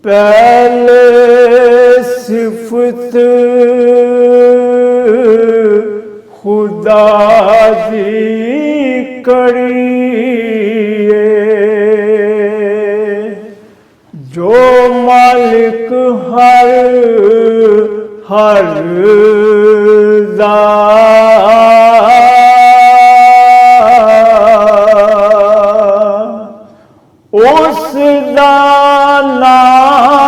पहले सिफत खुदा दी करिए, जो मालिक हर दा उस दा नाम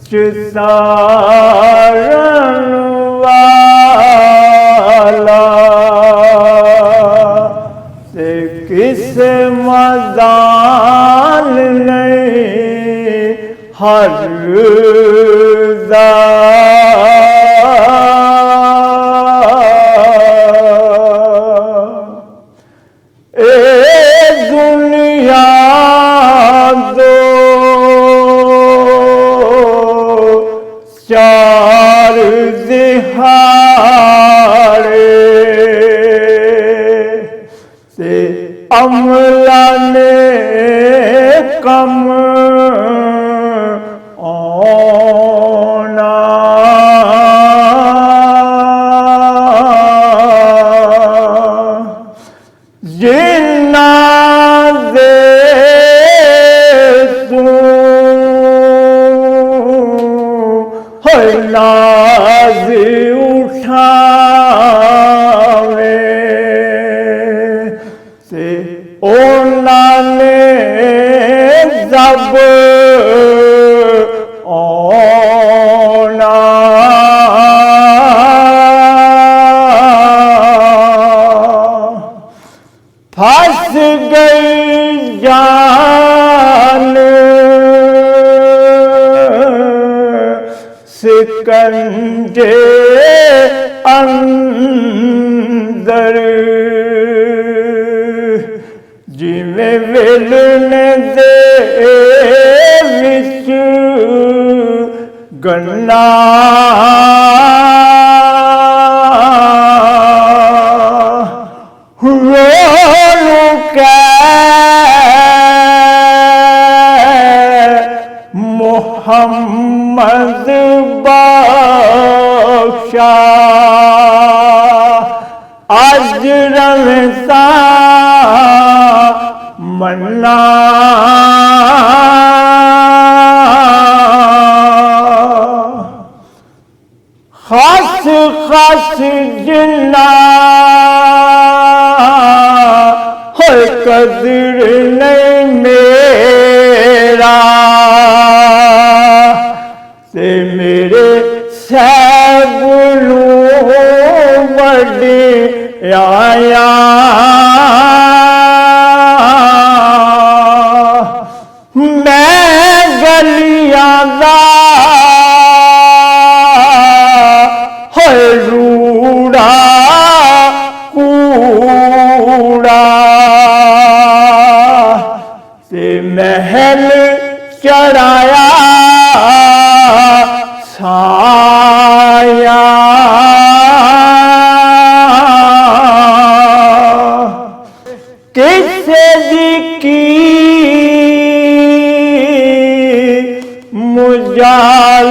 चितारण वाला से किस मदान नहीं हर दा चार दिहाड़े से अमला ने कम आना, जिन्ना दे नाज उठावे से उन्होंने जब आना, फंस गई जान सिकंजे अंदर, जिमें वेलने दे विच गन्ना मोहम्मद बख्शा आज रमसा मन्ना, खास खास जिन्ना हो कदर नहीं मेरा से मेरे सैबलू बड़े आया, मैं गलियां दा होए रूड़ा कूड़ा से महल चढ़ाया साया, किसे दी की मुजाल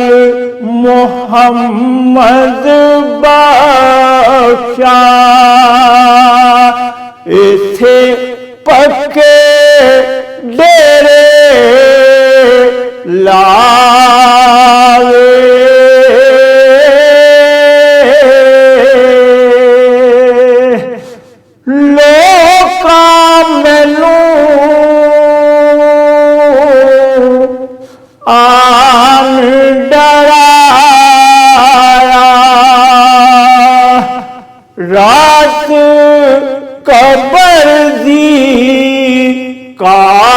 मोहम्मद बख्शा, इथे पक्के डेरे लावे, लोका मैनू आन डराया, रात कबर दी काली,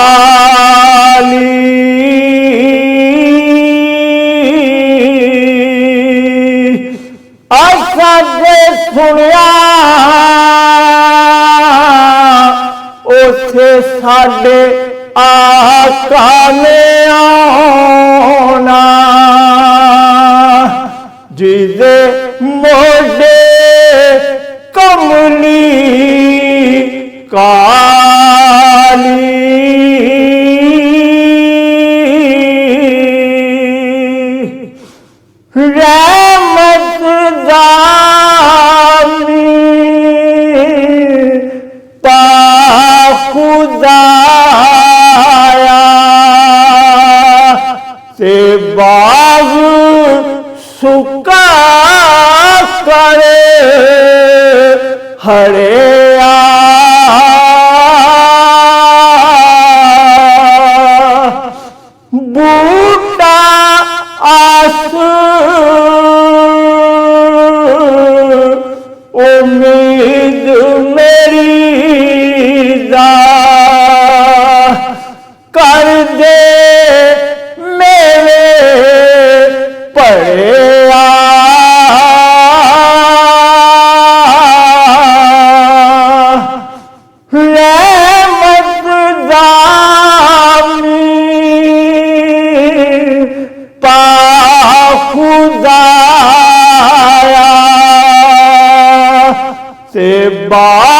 सुनिया उसे साडे आका ने आना, जिदे मोढे कमली काली,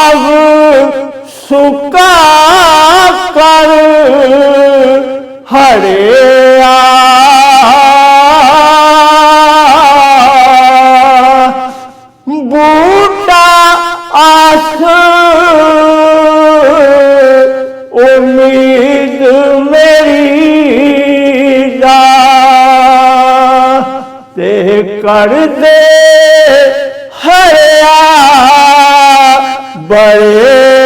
बाग सुका कर हरिया बूटा आस उम्मीद मेरी जा ते कर दे हरिया बड़े